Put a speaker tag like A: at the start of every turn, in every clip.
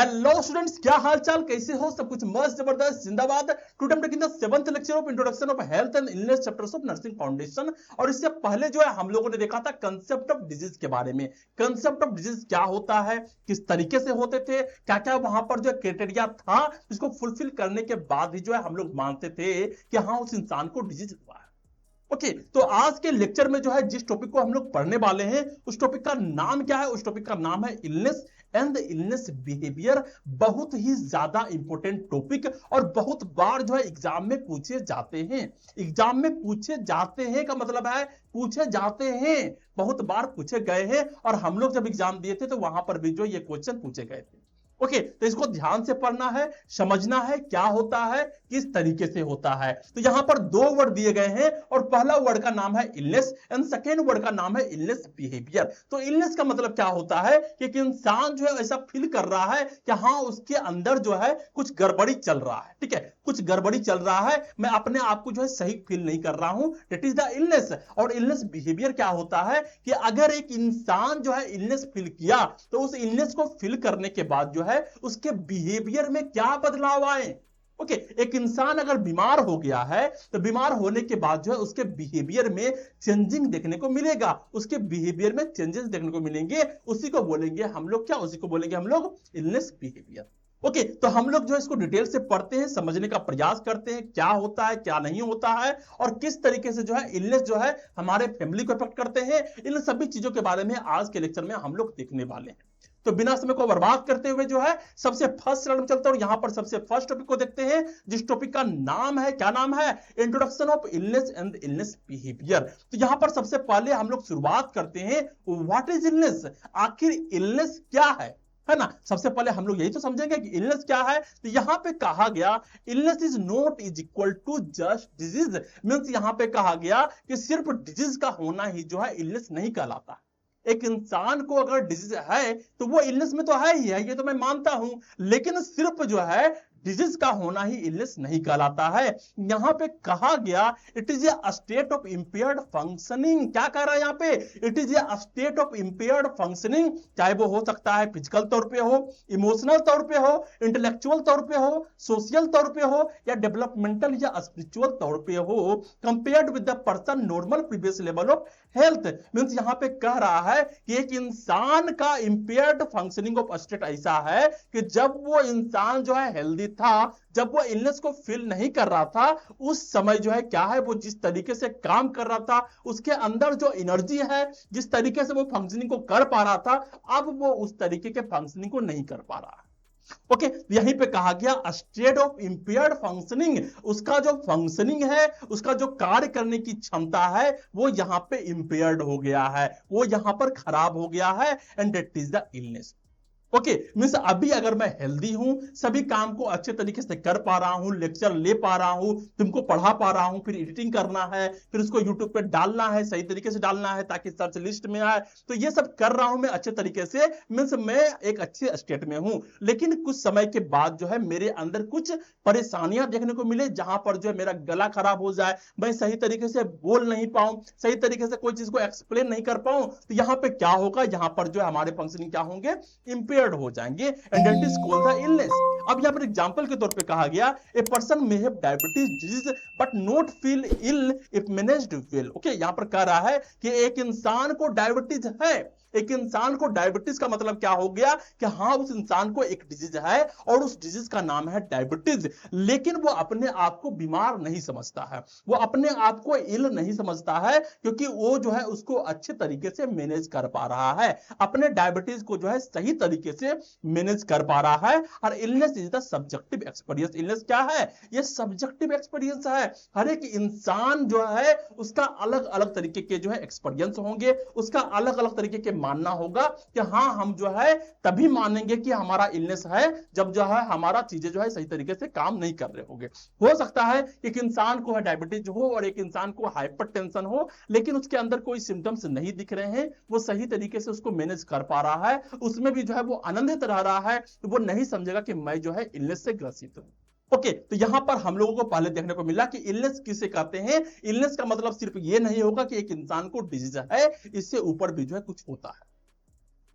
A: Hello students, क्या हाल चाल, कैसे हो? सब कुछ मस्त जबरदस्त जिंदाबाद। टुडे हम taking the 7th lecture of introduction of health and illness chapters of nursing foundation. और इससे पहले जो है हम लोगों ने देखा था कंसेप्ट ऑफ डिजीज के बारे में। कंसेप्ट ऑफ डिजीज क्या होता है, किस तरीके से होते थे, क्या क्या वहां पर जो क्राइटेरिया था, इसको फुलफिल करने के बाद ही जो है हम लोग मानते थे कि हाँ उस इंसान को डिजीज हुआ है। ओके, तो आज के लेक्चर में जो है जिस टॉपिक को हम लोग पढ़ने वाले हैं उस टॉपिक का नाम क्या है? उस टॉपिक का नाम है इलनेस एंड इलनेस बिहेवियर। बहुत ही ज्यादा इंपॉर्टेंट टॉपिक और बहुत बार जो है एग्जाम में पूछे जाते हैं। एग्जाम में पूछे जाते हैं का मतलब है पूछे जाते हैं, बहुत बार पूछे गए हैं और हम लोग जब एग्जाम दिए थे तो वहां पर भी जो ये क्वेश्चन पूछे गए थे। ओके, तो इसको ध्यान से पढ़ना है, समझना है क्या होता है, किस तरीके से होता है। तो यहां पर दो वर्ड दिए गए हैं और पहला वर्ड का नाम है इलनेस एंड सेकेंड वर्ड का नाम है इलनेस बिहेवियर। तो इलनेस का मतलब क्या होता है कि एक इंसान जो है ऐसा फील कर रहा है कि हाँ उसके अंदर जो है कुछ गड़बड़ी चल रहा है। ठीक है, कुछ गड़बड़ी चल रहा है, मैं अपने आप को जो है सही फील नहीं कर रहा हूं, दैट इज द इलनेस। और इलनेस बिहेवियर क्या होता है कि अगर एक इंसान जो है इलनेस फील किया तो उस इलनेस को फील करने के बाद जो है उसके बिहेवियर में क्या बदलाव आए। ओके, एक इंसान अगर बीमार हो गया है तो बीमार होने के बाद जो है उसके बिहेवियर में चेंजिंग देखने को मिलेगा, उसके बिहेवियर में चेंजेस देखने को मिलेंगे। उसी को बोलेंगे हम लोग क्या, उसी को बोलेंगे हम लोग इलनेस बिहेवियर। ओके, तो हम लोग जो है इसको डिटेल से पढ़ते हैं, समझने का प्रयास करते हैं क्या होता है क्या नहीं होता है और किस तरीके से जो है इलनेस जो है हमारे फैमिली को अफेक्ट करते हैं। इन सभी चीजों के बारे में आज के लेक्चर में हम लोग देखने वाले हैं। तो बिना समय को बर्बाद करते हुए जो है सबसे फर्स्ट चरण में चलते हैं और यहां पर सबसे फर्स्ट टॉपिक को देखते हैं जिस टॉपिक का नाम है, क्या नाम है? Introduction of illness and illness behaviour. तो यहां पर सबसे पहले हम लोग शुरुआत करते हैं व्हाट इज इलनेस, आखिर इलनेस क्या है ना। सबसे पहले हम लोग यही तो समझेंगे कि इलनेस क्या है। तो यहां पे कहा गया illness is not is equal to just disease, means यहां पे कहा गया कि सिर्फ डिजीज का होना ही जो है इलनेस नहीं कहलाता। एक इंसान को अगर डिजीज है तो वो इलनेस में तो है ही है, ये तो मैं मानता हूं, लेकिन सिर्फ जो है डिजीज का होना ही इलनेस नहीं कहलाता है। यहां पे कहा गया it is a state of impaired functioning. क्या कह रहा है यहाँ पे? It is a state of impaired functioning. चाहे वो हो सकता है फिजिकल तौर पे हो, इमोशनल तौर पे हो, इंटेलेक्चुअल तौर पे हो, सोशल तौर पे हो या डेवलपमेंटल या स्पिरिचुअल तौर पे हो, compared with the person normal previous level of health. Means यहां पे कह रहा है कि एक इंसान का इंपेयर्ड फंक्शनिंग ऑफ स्टेट ऐसा है कि जब वो इंसान जो है हेल्दी था, जब वो इलनेस को फील नहीं कर रहा था, उस समय जो है क्या है वो जिस तरीके से काम कर रहा था, उसके अंदर जो एनर्जी है, जिस तरीके से वो फंक्शनिंग को कर पा रहा था, अब वो उस तरीके के फंक्शनिंग को नहीं कर पा रहा है। ओके, यहीं पे कहा गया स्टेट ऑफ इंपेयर्ड फंक्शनिंग। उसका जो फंक्शनिंग है, उसका जो कार्य करने की क्षमता है वो यहां पे इंपेयर्ड हो गया है, वो यहां पर खराब हो गया है and that is the illness. Okay, means अभी अगर मैं हेल्दी हूं, सभी काम को अच्छे तरीके से कर पा रहा हूं, लेक्चर ले पा रहा हूं, तुमको पढ़ा पा रहा हूं, फिर एडिटिंग करना है, फिर उसको यूट्यूब पे डालना है, सही तरीके से डालना है ताकि सर्च लिस्ट में आए, तो ये सब कर रहा हूं मैं अच्छे तरीके से, मींस मैं एक अच्छे स्टेट में हूं। लेकिन कुछ समय के बाद जो है मेरे अंदर कुछ परेशानियां देखने को मिले, जहां पर जो है मेरा गला खराब हो जाए, मैं सही तरीके से बोल नहीं पाऊं, सही तरीके से कोई चीज को एक्सप्लेन नहीं कर पाऊं, तो यहां पे क्या होगा, यहां पर जो है हमारे फंक्शनिंग क्या होंगे, इंपेयर्ड हो जाएंगे and that is called the illness. अब यहां पर एग्जांपल के तौर पे कहा गया a person may have diabetes disease but not feel ill if managed well. Okay, यहां पर कह रहा है कि एक इंसान को डायबिटीज है, एक इंसान को डायबिटीज का मतलब क्या हो गया कि हाँ उस इंसान को एक डिजीज है और उस डिजीज का नाम है डायबिटीज, लेकिन वो अपने आप को बीमार नहीं समझता है, वो अपने आप को इल नहीं समझता है, क्योंकि वो जो है उसको अच्छे तरीके से मैनेज कर पा रहा है, अपने डायबिटीज को जो है सही तरीके से मैनेज कर पा रहा है। और illness is the subjective experience. Illness क्या है? ये सब्जेक्टिव एक्सपीरियंस है। हर एक इंसान जो है उसका अलग अलग तरीके के जो है एक्सपीरियंस होंगे, उसका अलग अलग तरीके के मानना होगा कि हाँ हम जो है तभी मानेंगे कि हमारा इलनेस है जब जो है हमारा चीजें जो है सही तरीके से काम नहीं कर रहे होंगे। हो सकता है एक इंसान को है डायबिटीज हो और एक इंसान को हाइपरटेंशन हो, लेकिन उसके अंदर कोई सिम्टम्स नहीं दिख रहे हैं, वो सही तरीके से उसको मैनेज कर पा रहा है, उसमें भी जो है वो आनंदित रह रहा है, तो वो नहीं समझेगा कि मैं जो है इलनेस से ग्रसित हूं। ओके, तो यहां पर हम लोगों को पहले देखने को मिला कि इलनेस किसे कहते हैं। इलनेस का मतलब सिर्फ ये नहीं होगा कि एक इंसान को डिजीज है, इससे ऊपर भी जो है कुछ होता है।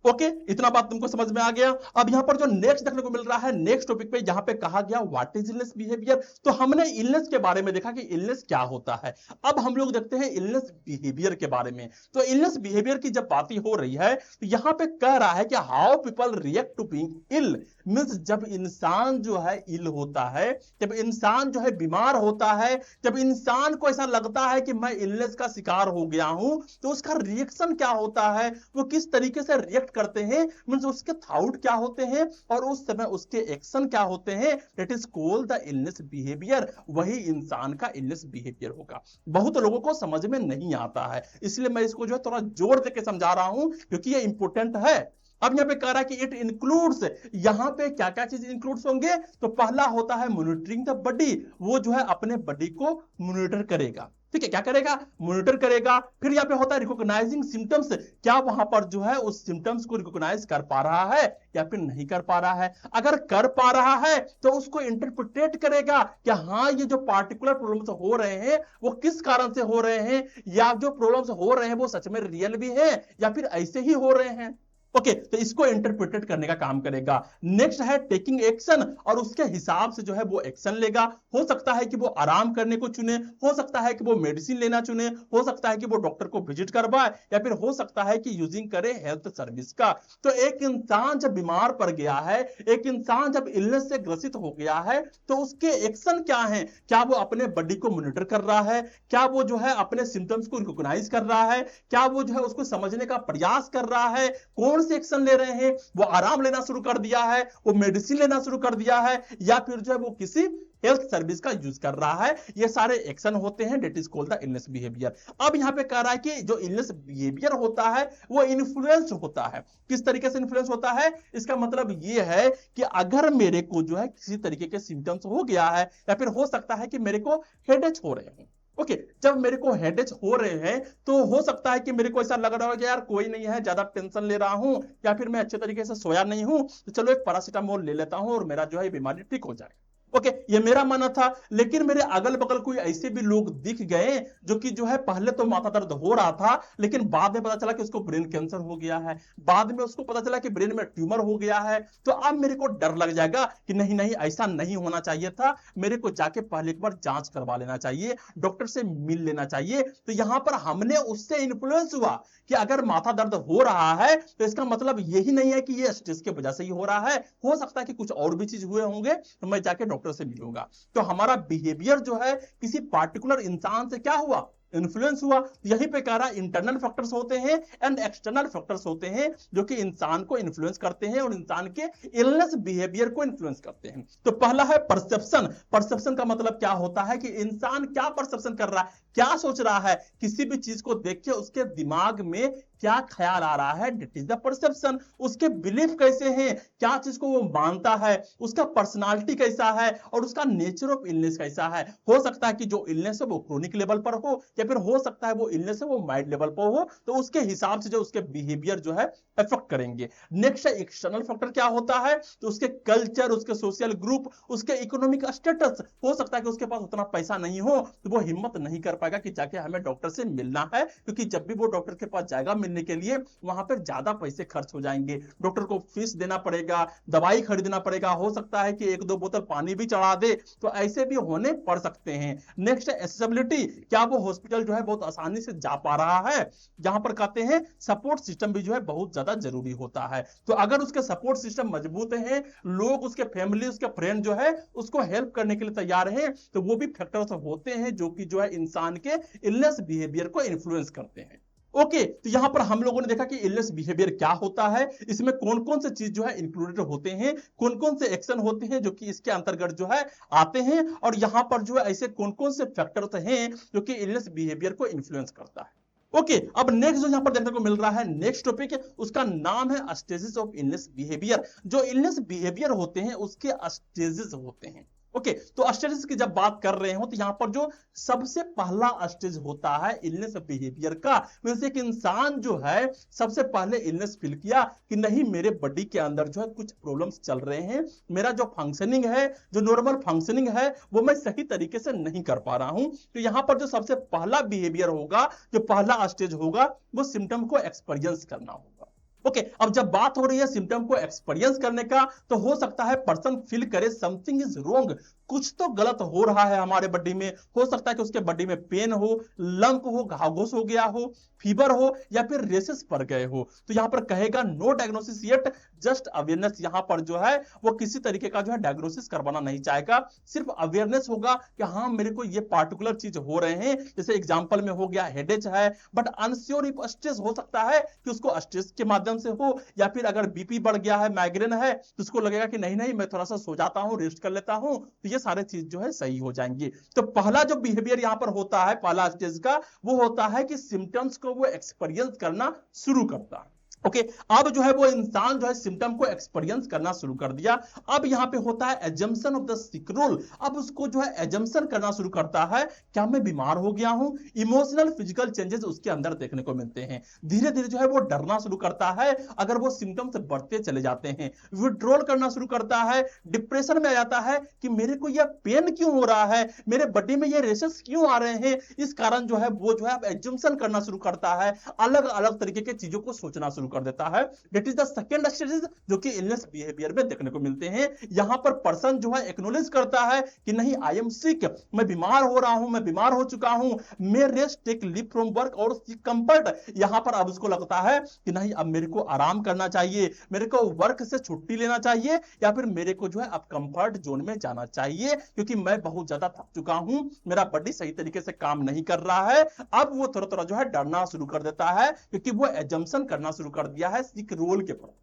A: ओके, इतना बात तुमको समझ में आ गया। अब यहां पर जो नेक्स्ट देखने को मिल रहा है, नेक्स्ट टॉपिक पे यहां पे कहा गया व्हाट इज इलनेस बिहेवियर। तो हमने इलनेस के बारे में देखा कि इलनेस क्या होता है। अब हम लोग देखते हैं इलनेस बिहेवियर के बारे में। तो इलनेस बिहेवियर की जब बात हो रही है तो यहां पे कह रहा है कि how people react to being ill, means जब इंसान जो है इल होता है, जब इंसान जो है बीमार होता है, जब इंसान को ऐसा लगता है कि मैं इलनेस का शिकार हो गया हूं, तो उसका रिएक्शन क्या होता है, वो किस तरीके से रिएक्ट करते हैं, मींस उसके थॉट क्या होते हैं और उस समय उसके एक्शन क्या होते हैं, that is called the illness behaviour. वही इंसान का इलनेस बिहेवियर होगा। बहुत लोगों को समझ में नहीं आता है, इसलिए मैं इसको जो है थोड़ा जोर देकर समझा रहा हूं क्योंकि ये इंपॉर्टेंट है। अब यहां पे कह रहा है कि इट इंक्लूड्स, यहां पे क्या क्या चीज इंक्लूड्स होंगे, तो पहला होता है मॉनिटरिंग द बॉडी, वो जो है अपने बॉडी को मॉनिटर करेगा। ठीक है, क्या करेगा, मॉनिटर करेगा। फिर यहाँ पे होता है रिकॉग्नाइजिंग सिम्टम्स, क्या वहां पर जो है उस सिम्टम्स को रिकॉग्नाइज कर पा रहा है या फिर नहीं कर पा रहा है। अगर कर पा रहा है तो उसको इंटरप्रिटेट करेगा कि हाँ ये जो पार्टिकुलर प्रॉब्लम्स हो रहे हैं वो किस कारण से हो रहे हैं, या जो प्रॉब्लम्स हो रहे हैं वो सच में रियल भी है या फिर ऐसे ही हो रहे हैं। ओके, तो इसको इंटरप्रिटेट करने का काम करेगा। नेक्स्ट है टेकिंग एक्शन, और उसके हिसाब से जो है वो एक्शन लेगा। हो सकता है कि वो आराम करने को चुने, हो सकता है कि वो मेडिसिन लेना चुने, हो सकता है कि वो डॉक्टर को विजिट करवाए, या फिर हो सकता है कि यूजिंग करे हेल्थ सर्विस का। तो एक इंसान जब बीमार पड़ गया है, एक इंसान जब इलनेस से ग्रसित हो गया है, तो उसके एक्शन क्या है, क्या वो अपने बॉडी को मॉनिटर कर रहा है, क्या वो जो है अपने सिम्टम्स को रिकॉग्नाइज कर रहा है, क्या वो जो है उसको समझने का प्रयास कर रहा है, कौन से एक्शन ले रहे हैं, वो आराम लेना शुरू कर दिया है, वो मेडिसिन लेना शुरू कर दिया है, या फिर जो है वो किसी हेल्थ सर्विस का यूज कर रहा है। ये सारे एक्शन होते हैं, that is called the illness behaviour. अब यहां पे कह रहा है कि जो इलनेस बिहेवियर होता है वो इन्फ्लुएंस होता है। किस तरीके से इन्फ्लुएंस होता है, इसका मतलब ये है कि अगर मेरे को जो है किसी तरीके के सिम्टम्स हो गया है, या फिर हो सकता है कि मेरे को हेडेक हो रहे हैं। ओके, जब मेरे को हेडेक हो रहे हैं तो हो सकता है कि मेरे को ऐसा लग रहा हो कि यार कोई नहीं है, ज्यादा टेंशन ले रहा हूं, या फिर मैं अच्छे तरीके से सोया नहीं हूं, तो चलो एक पैरासीटामोल ले लेता हूं और मेरा जो है बीमारी ठीक हो जाए। ओके, ये मेरा मन था। लेकिन मेरे अगल बगल कोई ऐसे भी लोग दिख गए जो कि जो है पहले तो माथा दर्द हो रहा था, लेकिन बाद में पता चला कि उसको ब्रेन कैंसर हो गया है, बाद में उसको पता चला कि ब्रेन में ट्यूमर हो गया है। तो अब मेरे को डर लग जाएगा कि नहीं नहीं, ऐसा नहीं होना चाहिए था, मेरे को जाके पहले एक बार जांच करवा लेना चाहिए, डॉक्टर से मिल लेना चाहिए। तो यहां पर हमने उससे इंफ्लुएंस हुआ कि अगर माथा दर्द हो रहा है तो इसका मतलब यही नहीं है कि ये स्ट्रेस की वजह से ही हो रहा है, हो सकता है कि कुछ और भी चीज हुए होंगे, तो मैं जाके डॉक्टर से मिलूंगा। तो हमारा बिहेवियर जो है किसी पार्टिकुलर इंसान से क्या हुआ, इन्फ्लुएंस हुआ। यहीं पे कह रहा है इंटरनल फैक्टर्स होते हैं एंड एक्सटर्नल फैक्टर्स होते हैं जो कि इंसान को इन्फ्लुएंस करते हैं और इंसान के इलनेस बिहेवियर को इन्फ्लुएंस करते हैं। तो पहला है परसेप्शन। परसेप्शन का मतलब क्या होता है कि इंसान क्या परसेप्शन कर रहा है, क्या सोच रहा है, किसी भी चीज को देख के उसके दिमाग में क्या ख्याल आ रहा है, दैट इज द परसेप्शन। उसके बिलीफ कैसे हैं, क्या चीज को वो मानता है, उसका पर्सनालिटी कैसा है और उसका नेचर ऑफ इलनेस कैसा है। हो सकता है कि जो इलनेस है वो क्रोनिक लेवल पर हो, या फिर हो सकता है वो इलनेस है वो माइल्ड लेवल पर हो, तो उसके हिसाब से जो उसके बिहेवियर जो है इफेक्ट करेंगे। नेक्स्ट है एक्सटर्नल फैक्टर। क्या होता है, तो उसके कल्चर, उसके सोशल ग्रुप, उसके इकोनॉमिक स्टेटस। हो सकता है कि उसके पास उतना पैसा नहीं हो तो वो हिम्मत नहीं कर पाएगा कि जाके हमें डॉक्टर से मिलना है, क्योंकि जब भी वो डॉक्टर के पास जाएगा मिलने के लिए वहां पर ज्यादा पैसे खर्च हो जाएंगे, डॉक्टर को फीस देना पड़ेगा, दवाई खरीदना पड़ेगा, हो सकता है कि एक दो बोतल पानी भी चढ़ा दे, तो ऐसे भी होने पड़ सकते हैं। नेक्स्ट है एक्सेसिबिलिटी। क्या वो हॉस्पिटल जो है बहुत आसानी से जा पा रहा है, जहां पर कहते हैं सपोर्ट सिस्टम भी जो है बहुत ज्यादा जरूरी होता है। तो अगर उसके सपोर्ट सिस्टम मजबूत हैं, लोग उसके फैमिली, उसके फ्रेंड जो है उसको हेल्प करने के लिए तैयार हैं, तो वो भी फैक्टर्स होते हैं जो कि जो है इंसान के इलनेस बिहेवियर को इन्फ्लुएंस करते हैं। ओके, तो यहां पर हम लोगों ने देखा कि इलनेस बिहेवियर क्या होता है, इसमें कौन कौन से चीज जो है इंक्लूडेड होते हैं, कौन कौन से एक्शन होते हैं जो कि इसके अंतर्गत जो है आते हैं, और यहां पर जो है ऐसे कौन कौन से फैक्टर्स हैं जो कि इलनेस बिहेवियर को इन्फ्लुएंस करता है। ओके, अब नेक्स्ट जो यहां पर देखने को मिल रहा है, नेक्स्ट टॉपिक है, उसका नाम है स्टेजेस ऑफ इलनेस बिहेवियर। जो इलनेस बिहेवियर होते हैं उसके स्टेजेस होते हैं। ओके, तो स्टेजेस की जब बात कर रहे हो तो यहां पर जो सबसे पहला स्टेज होता है इलनेस बिहेवियर का, वैसे एक इंसान जो है सबसे पहले इलनेस फील किया कि नहीं, मेरे बॉडी के अंदर जो है कुछ प्रॉब्लम्स चल रहे हैं, मेरा जो फंक्शनिंग है, जो नॉर्मल फंक्शनिंग है वो मैं सही तरीके से नहीं कर पा रहा हूं। तो यहां पर जो सबसे पहला बिहेवियर होगा, जो पहला स्टेज होगा, वो सिम्टम को एक्सपीरियंस करना होगा। ओके अब जब बात हो रही है सिम्टम को एक्सपीरियंस करने का, तो हो सकता है पर्सन फील करे समथिंग इज रॉन्ग, कुछ तो गलत हो रहा है हमारे बॉडी में। हो सकता है कि उसके बॉडी में पेन हो, लंप हो, घाव घोस हो गया हो, फीवर हो, या फिर रेसेस पड़ गए हो। तो यहां पर कहेगा no diagnosis yet, just awareness. यहां पर जो है वो किसी तरीके का जो है डायग्नोसिस करवाना नहीं चाहेगा, सिर्फ अवेयरनेस होगा कि हाँ मेरे को ये पार्टिकुलर चीज हो रहे हैं। जैसे एग्जांपल में हो गया हेडेक है, बट अनश्योर इफ स्ट्रेस, हो सकता है कि उसको स्ट्रेस के माध्यम से हो, या फिर अगर बीपी बढ़ गया है, माइग्रेन है, तो उसको लगेगा कि नहीं नहीं मैं थोड़ा सा सो जाता हूं, रेस्ट कर लेता हूं, तो ये सारे चीज जो है सही हो जाएंगे। तो पहला जो बिहेवियर यहां पर होता है, पहला स्टेज का, वो होता है कि सिम्टम्स को वो एक्सपीरियंस करना शुरू करता है। ओके अब जो है वो इंसान जो है सिम्टम को एक्सपीरियंस करना शुरू कर दिया। अब यहां पे होता है assumption of the sick role. अब उसको जो है एजम्पशन करना शुरू करता है, क्या मैं बीमार हो गया हूं। इमोशनल फिजिकल चेंजेस उसके अंदर देखने को मिलते हैं। धीरे धीरे जो है वो डरना शुरू करता है अगर वो सिम्टम्स बढ़ते चले जाते हैं। विड्रॉल करना शुरू करता है, डिप्रेशन में आ जाता है कि मेरे को यह पेन क्यों हो रहा है, मेरे बॉडी में ये रेशेस क्यों आ रहे हैं। इस कारण जो है वो जो है एजम्पशन करना शुरू करता है, अलग अलग तरीके के चीजों को सोचना शुरू कर देता है। That is the second stage जो कि इलनेस बिहेवियर में देखने को मिलते हैं। यहां पर पर्सन जो है एक्नॉलेज करता है कि नहीं आई एम सिक, मैं बीमार हो रहा हूं, मैं बीमार हो चुका हूं, मैं rest take leave from work और सीक कंफर्ट। यहां पर अब उसको लगता है कि नहीं अब मेरे को आराम करना चाहिए, मेरे को वर्क से छुट्टी लेना चाहिए, या फिर मेरे को जो है अब कंफर्ट जोन में जाना चाहिए, क्योंकि मैं बहुत ज्यादा थक चुका हूं, मेरा बॉडी सही तरीके से काम नहीं कर रहा है। अब वो थोड़ा थोड़ा जो है डरना शुरू कर देता है, क्योंकि वो एजम्पशन करना शुरू कर दिया है सिक रोल के प्रति।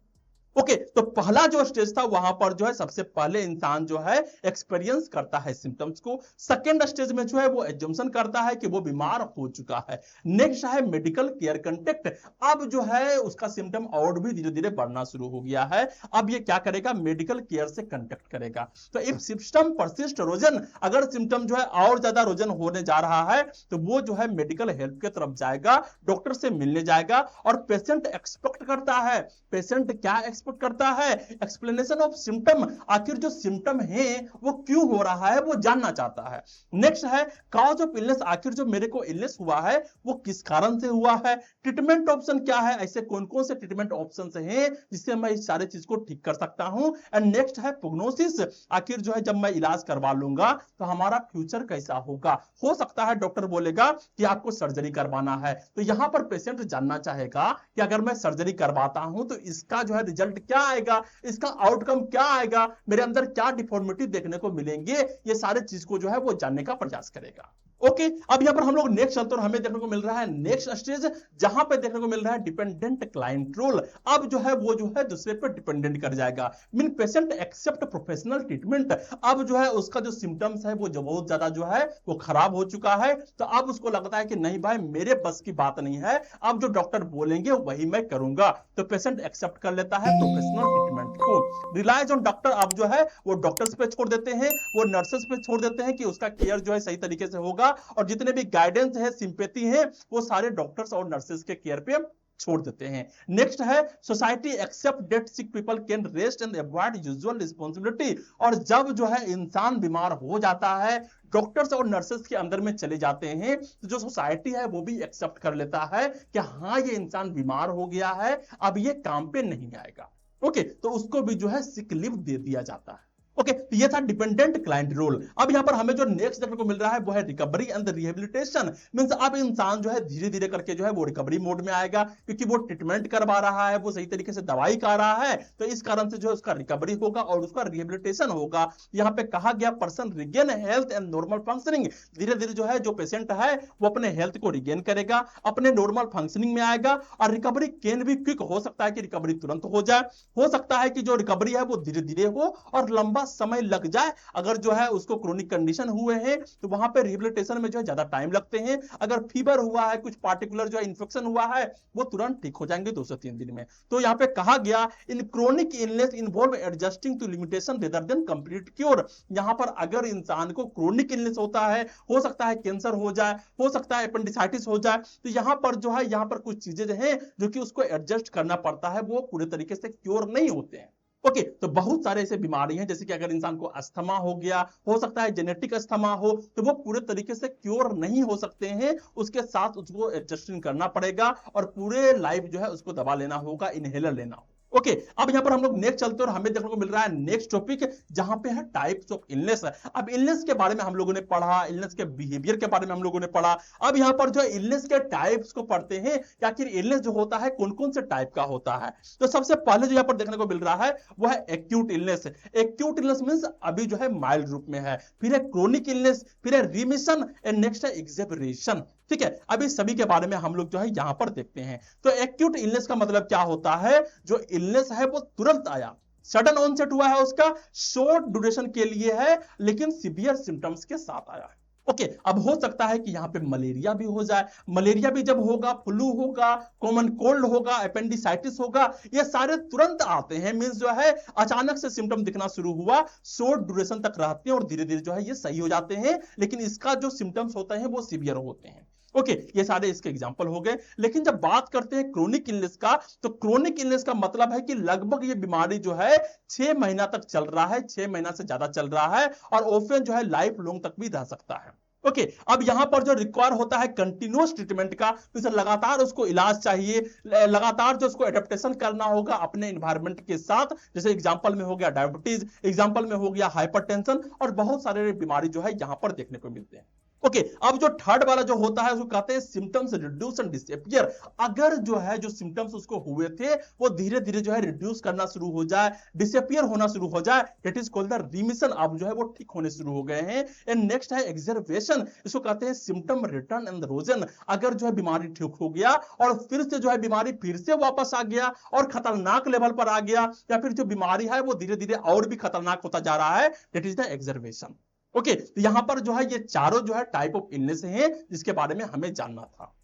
A: ओके तो पहला जो स्टेज था वहां पर जो है सबसे पहले इंसान जो है एक्सपीरियंस करता है सिम्टम्स को। सेकंड स्टेज में जो है वो एजम्पशन करता है कि वो बीमार हो चुका है। नेक्स्ट है मेडिकल केयर कंटेक्ट। अब जो है उसका सिम्टम और भी धीरे धीरे बढ़ना शुरू हो गया है। अब ये क्या करेगा, मेडिकल केयर से कंटेक्ट करेगा। तो इफ सिस्टम परसिस्ट रोजन, अगर सिम्टम जो है और ज्यादा रोजन होने जा रहा है, तो वो जो है मेडिकल हेल्प की तरफ जाएगा, डॉक्टर से मिलने जाएगा। और पेशेंट एक्सपेक्ट करता है, पेशेंट क्या एक्सपेक्ट करता है, एक्सप्लेनेशन ऑफ सिम्टम, आखिर जो सिम्टम है वो क्यों हो रहा है वो जानना चाहता है। नेक्स्ट है कॉज ऑफ इलनेस, आखिर जो मेरे को इलनेस हुआ है वो किस कारण से हुआ है। ट्रीटमेंट ऑप्शन क्या है, ऐसे कौन कौन से ट्रीटमेंट ऑप्शन हैं जिससे मैं इस सारे चीज को ठीक कर सकता हूं। एंड नेक्स्ट है प्रोग्नोसिस, आखिर जो है जब मैं इलाज करवा लूंगा तो हमारा फ्यूचर कैसा होगा। हो सकता है डॉक्टर बोलेगा कि आपको सर्जरी करवाना है, तो यहां पर पेशेंट जानना चाहेगा कि अगर मैं सर्जरी करवाता हूं तो इसका जो है रिजल्ट क्या आएगा, इसका आउटकम क्या आएगा, मेरे अंदर क्या डिफॉर्मिटी देखने को मिलेंगे। ये सारे चीज को जो है वो जानने का प्रयास करेगा। ओके अब यहां पर हम लोग नेक्स्ट चलते और हमें देखने को मिल रहा है नेक्स्ट स्टेज, जहां पे देखने को मिल रहा है डिपेंडेंट क्लाइंट रोल। अब जो है वो जो है दूसरे पर डिपेंडेंट कर जाएगा, mean patient accept professional treatment. अब जो है उसका जो सिम्टम्स है वो जो बहुत ज्यादा जो है वो खराब हो चुका है, तो अब उसको लगता है कि नहीं भाई मेरे बस की बात नहीं है, अब जो डॉक्टर बोलेंगे वही मैं करूंगा। तो पेशेंट एक्सेप्ट कर लेता है प्रोफेशनल ट्रीटमेंट को, रिलायज ऑन डॉक्टर। अब जो है वो डॉक्टर्स पे छोड़ देते हैं, वो नर्सेस पे छोड़ देते हैं कि उसका केयर जो है सही तरीके से होगा, और जितने भी गाइडेंस है, सिंपैथी है, वो सारे डॉक्टर्स और नर्सेस के केयर पे छोड़ देते हैं। नेक्स्ट है society accept that sick people can rest and avoid usual responsibility. और जब जो है इंसान बीमार हो जाता है, डॉक्टर्स और नर्सेस के अंदर में चले जाते हैं, तो जो सोसाइटी है वो भी एक्सेप्ट कर लेता है कि हाँ ये इंसान बीमार हो गया है, अब ये काम पे नहीं आएगा। ओके तो उसको भी जो है सिक लीव दे दिया जाता है। ओके तो ये था डिपेंडेंट क्लाइंट रोल। अब यहां पर हमें जो नेक्स्ट देखने को मिल रहा है वो है रिकवरी एंड रिहेबिलिटेशन। मींस अब इंसान जो है धीरे धीरे करके जो है वो रिकवरी मोड में आएगा, क्योंकि वो ट्रीटमेंट करवा रहा है, वो सही तरीके से दवाई खा रहा है, तो इस कारण से जो है उसका रिकवरी होगा और उसका रिहेबिलिटेशन होगा। यहां पे कहा गया person regain health and normal functioning. धीरे धीरे जो है जो पेशेंट है वो अपने हेल्थ को रिगेन करेगा, अपने नॉर्मल फंक्शनिंग में आएगा। और रिकवरी कैन भी क्विक, हो सकता है कि रिकवरी तुरंत हो जाए, हो सकता है कि जो रिकवरी है वो धीरे धीरे हो और लंबा समय लग जाए। अगर जो है उसको क्रोनिक कंडीशन हुए हैं तो वहां पे रिहेबिलिटेशन में जो है ज्यादा टाइम लगते हैं। अगर फीवर हुआ है, कुछ पार्टिकुलर जो है इंफेक्शन हुआ है, वो तुरंत ठीक हो जाएंगे 2 से 3 दिन में। तो यहां पे कहा गया in chronic illness involve adjusting to limitation rather than complete cure. यहां पर अगर इंसान को क्रोनिक इलनेस होता है, हो सकता है कैंसर हो जाए, हो सकता है अपेंडिसाइटिस हो जाए, तो यहां पर जो है यहां पर कुछ चीजें हैं जो कि उसको एडजस्ट करना पड़ता है, वो पूरे तरीके से क्योर नहीं होते हैं। ओके, तो बहुत सारे ऐसे बीमारी हैं, जैसे कि अगर इंसान को अस्थमा हो गया, हो सकता है जेनेटिक अस्थमा हो, तो वो पूरे तरीके से क्योर नहीं हो सकते हैं, उसके साथ उसको एडजस्टिंग करना पड़ेगा और पूरे लाइफ जो है उसको दवा लेना होगा, इनहेलर लेना होगा। ओके, अब यहां पर हम लोग नेक्स्ट चलते हैं और हमें देखने को मिल रहा है नेक्स्ट टॉपिक, जहां पे है टाइप्स ऑफ इलनेस। अब इलनेस के बारे में हम लोगों ने पढ़ा, इलनेस के बिहेवियर के बारे में हम लोगों ने पढ़ा। अब यहां पर जो इलनेस के टाइप्स को पढ़ते हैं कि आखिर इलनेस जो होता है कौन कौन से टाइप का होता है। तो सबसे पहले जो यहां पर देखने को मिल रहा है वो है acute illness. Acute illness means अभी जो है माइल्ड रूप में है, फिर है क्रोनिक इलनेस, फिर है रिमिशन एंड नेक्स्ट है एक्सेवरेशन। ठीक है, अभी सभी के बारे में हम लोग जो है यहां पर देखते हैं। तो एक्यूट इलनेस का मतलब क्या होता है, जो इलनेस है वो तुरंत आया, सडन ऑनसेट हुआ है, उसका शॉर्ट ड्यूरेशन के लिए है, लेकिन सीवियर सिम्टम्स के साथ आया है। ओके, अब हो सकता है कि यहां पे मलेरिया भी हो जाए, मलेरिया भी जब होगा, फ्लू होगा, कॉमन कोल्ड होगा, अपेंडिसाइटिस होगा, ये सारे तुरंत आते हैं, मींस जो है अचानक से सिम्टम दिखना शुरू हुआ, शॉर्ट ड्यूरेशन तक रहते हैं और धीरे धीरे जो है ये सही हो जाते हैं, लेकिन इसका जो सिम्टम्स होते हैं वो सीवियर होते हैं। ओके, ये सारे इसके एग्जांपल हो गए। लेकिन जब बात करते हैं क्रोनिक इलनेस का, तो क्रोनिक इलनेस का मतलब है कि लगभग ये बीमारी जो है 6 महीना तक चल रहा है, 6 महीना से ज्यादा चल रहा है और ऑफन जो है लाइफ लॉन्ग तक भी रह सकता है। ओके, अब यहां पर जो रिक्वायर होता है कंटिन्यूअस ट्रीटमेंट का, तो लगातार उसको इलाज चाहिए, लगातार जो उसको एडेप्टेशन करना होगा अपने एनवायरनमेंट के साथ। जैसे एग्जांपल में हो गया डायबिटीज, एग्जांपल में हो गया हाइपरटेंशन और बहुत सारे बीमारी जो है यहां पर देखने को मिलते हैं। ओके, अब जो थर्ड वाला जो होता है उसको कहते हैं सिम्टम्स रिड्यूस एंड डिसअपियर। अगर जो है जो सिम्टम्स उसको हुए थे वो धीरे धीरे जो है रिड्यूस करना शुरू हो जाए, डिसअपियर होना शुरू हो जाए, that is called the remission. अब जो है वो ठीक होने शुरू हो गए हैं। एंड नेक्स्ट है एक्सरवेशन, इसको कहते हैं सिम्टम रिटर्न एंड रोजन। अगर जो है बीमारी ठीक हो गया और फिर से जो है बीमारी फिर से वापस आ गया और खतरनाक लेवल पर आ गया, या फिर जो बीमारी है वो धीरे धीरे और भी खतरनाक होता जा रहा है, दैट इज द एक्सरवेशन। ओके, तो यहां पर जो है ये चारों जो है टाइप ऑफ इलनेस हैं जिसके बारे में हमें जानना था।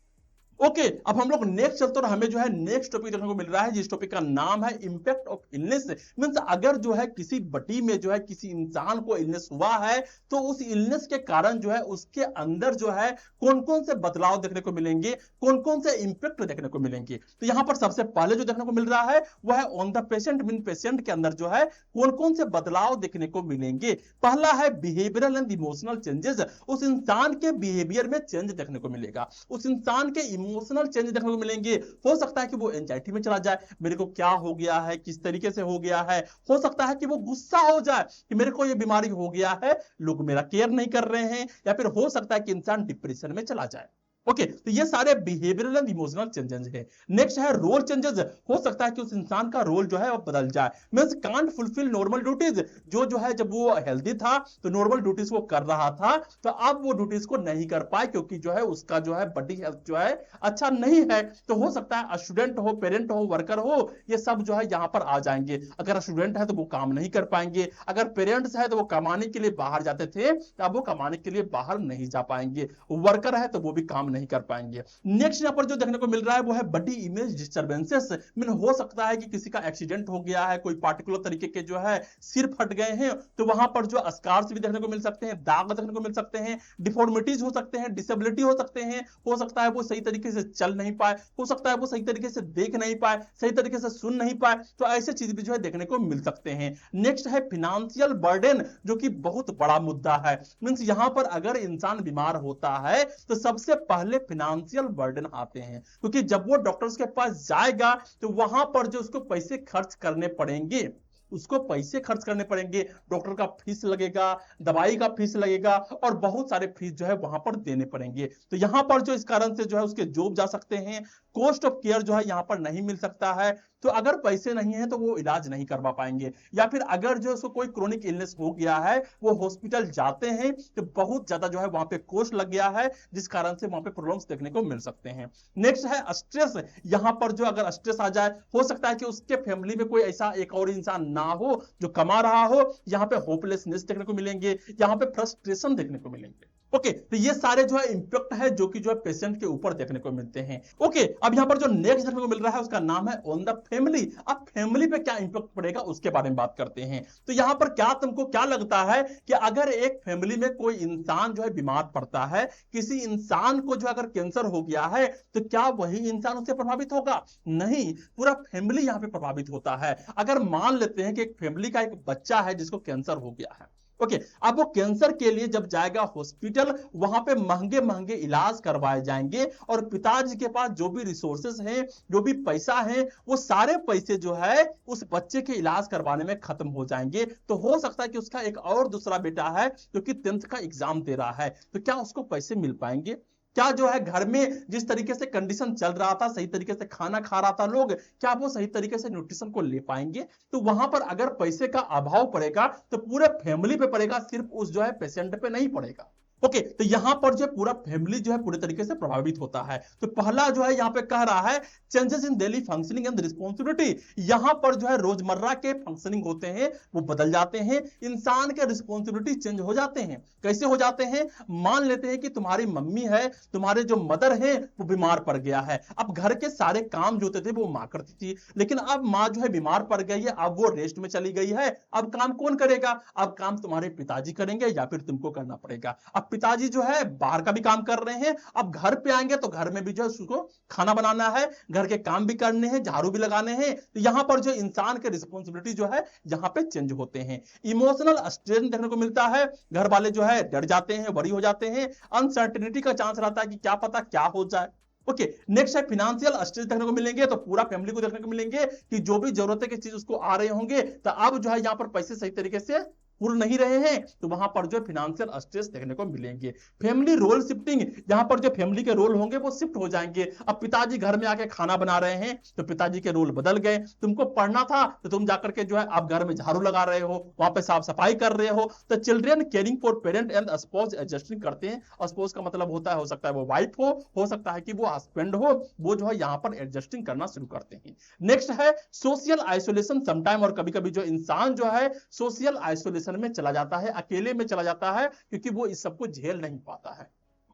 A: ओके, अब हम लोग नेक्स्ट चलते और हमें जो है नेक्स्ट टॉपिक देखने को मिल रहा है, जिस टॉपिक का नाम है इंपैक्ट ऑफ इलनेस। मींस अगर जो है किसी बॉडी में जो है किसी इंसान को इलनेस हुआ है, तो उस इलनेस के कारण जो है उसके अंदर जो है कौन कौन से बदलाव देखने को मिलेंगे, कौन कौन से इंपैक्ट देखने को मिलेंगे। तो यहां पर सबसे पहले जो देखने को मिल रहा है वह है on the patient, mean patient के अंदर जो है कौन कौन से बदलाव देखने को मिलेंगे। पहला है बिहेवियरल एंड इमोशनल चेंजेस, उस इंसान के बिहेवियर में चेंज देखने को मिलेगा, उस इंसान के इमोशनल चेंज देखने को मिलेंगे। हो सकता है कि वो एंजाइटी में चला जाए, मेरे को क्या हो गया है, किस तरीके से हो गया है। हो सकता है कि वो गुस्सा हो जाए कि मेरे को ये बीमारी हो गया है, लोग मेरा केयर नहीं कर रहे हैं, या फिर हो सकता है कि इंसान डिप्रेशन में चला जाए। ओके, तो ये सारे बिहेवियरल एंड इमोशनल चेंजेस है। नेक्स्ट है रोल चेंजेस, हो सकता है कि उस इंसान का रोल जो है वो बदल जाए, means can't fulfil normal duties. जो है जब वो हेल्दी था तो नॉर्मल ड्यूटीज वो कर रहा था, तो अब वो ड्यूटीज को नहीं कर पाए क्योंकि जो है उसका जो है बॉडी हेल्थ जो है अच्छा नहीं है। तो हो सकता है स्टूडेंट हो, पेरेंट हो, वर्कर हो, ये सब जो है यहाँ पर आ जाएंगे। अगर स्टूडेंट है तो वो काम नहीं कर पाएंगे, अगर पेरेंट्स है तो वो कमाने के लिए बाहर जाते थे, अब वो कमाने के लिए बाहर नहीं जा पाएंगे, वर्कर है तो वो भी काम नहीं कर पाएंगे। नेक्स्ट यहां पर जो देखने को मिल रहा है वो है बॉडी इमेज डिस्टरबेंसेस। मीन हो सकता है कि किसी का एक्सीडेंट हो गया है, कोई पार्टिकुलर तरीके के जो है सिर फट गए हैं, तो वहां पर जो स्कार्स भी देखने को मिल सकते हैं, दाग देखने को मिल सकते हैं, डिफॉर्मिटीज हो सकते हैं, डिसेबिलिटी हो सकते हैं। हो सकता है वो सही तरीके से चल नहीं पाए, हो सकता है वो सही तरीके से देख नहीं पाए, सही तरीके से सुन नहीं पाए, तो ऐसे चीज भी जो है देखने को मिल सकते हैं। नेक्स्ट है फिनेंशियल बर्डन, जो कि बहुत बड़ा मुद्दा है। मींस यहां पर अगर इंसान बीमार होता है तो सबसे पहले फाइनेंशियल बर्डन आते हैं, क्योंकि जब वो डॉक्टर्स के पास जाएगा तो वहां पर जो उसको पैसे खर्च करने पड़ेंगे, उसको पैसे खर्च करने पड़ेंगे, डॉक्टर का फीस लगेगा, दवाई का फीस लगेगा और बहुत सारे फीस जो है वहां पर देने पड़ेंगे। तो यहां पर जो इस कारण से जो है उसके जॉब जा सकते हैं, कॉस्ट ऑफ केयर जो है यहां पर नहीं मिल सकता है। तो अगर पैसे नहीं है तो वो इलाज नहीं करवा पाएंगे, या फिर अगर जो उसको कोई क्रोनिक इलनेस हो गया है, वो हॉस्पिटल जाते हैं तो बहुत ज्यादा जो है वहां पे कॉस्ट लग गया है, जिस कारण से वहां पे प्रॉब्लम्स देखने को मिल सकते हैं। नेक्स्ट है स्ट्रेस, यहां पर जो अगर स्ट्रेस आ जाए, हो सकता है कि उसके फैमिली में कोई ऐसा एक और इंसान ना हो जो कमा रहा हो, यहां पे होपलेसनेस देखने को मिलेंगे, यहां पे फ्रस्ट्रेशन देखने को मिलेंगे। ओके, तो ये सारे जो है इंपैक्ट है जो कि जो है पेशेंट के ऊपर देखने को मिलते हैं। ओके, अब यहां पर जो नेक्स्ट देखने को मिल रहा है उसका नाम है ऑन द फैमिली। अब फैमिली पे क्या इंपैक्ट पड़ेगा उसके बारे में बात करते हैं। तो यहां पर क्या तुमको क्या लगता है कि अगर एक फैमिली में कोई इंसान जो है बीमार पड़ता है, किसी इंसान को जो अगर कैंसर हो गया है, तो क्या वही इंसान उससे प्रभावित होगा? नहीं, पूरा फैमिली यहां पे प्रभावित होता है। अगर मान लेते हैं कि एक फैमिली का एक बच्चा है जिसको कैंसर हो गया है, ओके, अब वो कैंसर के लिए जब जाएगा हॉस्पिटल, वहां पे महंगे महंगे इलाज करवाए जाएंगे और पिताजी के पास जो भी रिसोर्सेस हैं, जो भी पैसा है, वो सारे पैसे जो है उस बच्चे के इलाज करवाने में खत्म हो जाएंगे। तो हो सकता है कि उसका एक और दूसरा बेटा है जो कि 10th का एग्जाम दे रहा है, तो क्या उसको पैसे मिल पाएंगे? क्या जो है घर में जिस तरीके से कंडीशन चल रहा था, सही तरीके से खाना खा रहा था लोग, क्या वो सही तरीके से न्यूट्रिशन को ले पाएंगे? तो वहां पर अगर पैसे का अभाव पड़ेगा तो पूरे फैमिली पे पड़ेगा, सिर्फ उस जो है पेशेंट पे नहीं पड़ेगा। ओके, तो यहां पर जो पूरा फैमिली जो है पूरे तरीके से प्रभावित होता है। तो पहला जो है यहां पे कह रहा है changes in daily functioning and responsibility. यहां पर जो है रोजमर्रा के फंक्शनिंग होते हैं वो बदल जाते हैं, इंसान के रिस्पांसिबिलिटी चेंज हो जाते हैं। कैसे हो जाते हैं? मान लेते हैं कि तुम्हारी मम्मी है, तुम्हारे जो मदर है वो बीमार पड़ गया है। अब घर के सारे काम जो होते थे वो मां करती थी, लेकिन अब मां जो है बीमार पड़ गई है, अब वो रेस्ट में चली गई है। अब काम कौन करेगा? अब काम तुम्हारे पिताजी करेंगे या फिर तुमको करना पड़ेगा। अब पिताजी जो है बाहर का भी काम कर रहे हैं, अब घर पे आएंगे तो घर में भी जो है उसको खाना बनाना है, घर के काम भी करने हैं, झाड़ू भी लगाने हैं। तो यहां पर जो इंसान के रिस्पांसिबिलिटी जो है यहां पे चेंज होते हैं। इमोशनल स्ट्रेस देखने को मिलता है, घर वाले जो है डर जाते हैं, वरी हो जाते हैं, अनसर्टेनिटी का चांस रहता है कि क्या पता क्या हो जाए। ओके, नेक्स्ट है फिनेंशियल स्ट्रेस देखने को मिलेंगे, तो पूरा फैमिली को देखने को मिलेंगे कि जो भी जरूरत की चीज उसको आ रहे होंगे, तो अब जो है यहां पर पैसे सही तरीके से पूर्ण नहीं रहे हैं, तो वहां पर जो फिनेंशियल स्ट्रेस देखने को मिलेंगे। फैमिली रोल शिफ्टिंग, यहां पर जो फैमिली के रोल होंगे वो शिफ्ट हो जाएंगे। अब पिताजी घर में आके खाना बना रहे हैं तो पिताजी के रोल बदल गए। तुमको पढ़ना था तो तुम जाकर के जो है आप घर में झाड़ू लगा रहे हो, वहां पे साफ सफाई कर रहे हो। तो children caring for parent and spouse adjusting करते हैं। स्पाउस का मतलब होता है, हो सकता है वो वाइफ हो सकता है कि वो हस्बैंड हो, वो जो है यहां पर एडजस्टिंग करना शुरू करते हैं। नेक्स्ट है सोशल आइसोलेशन समटाइम, और कभी कभी जो इंसान जो है सोशल आइसोलेशन में चला जाता है, अकेले में चला जाता है, क्योंकि वो इस सब को झेल नहीं पाता है।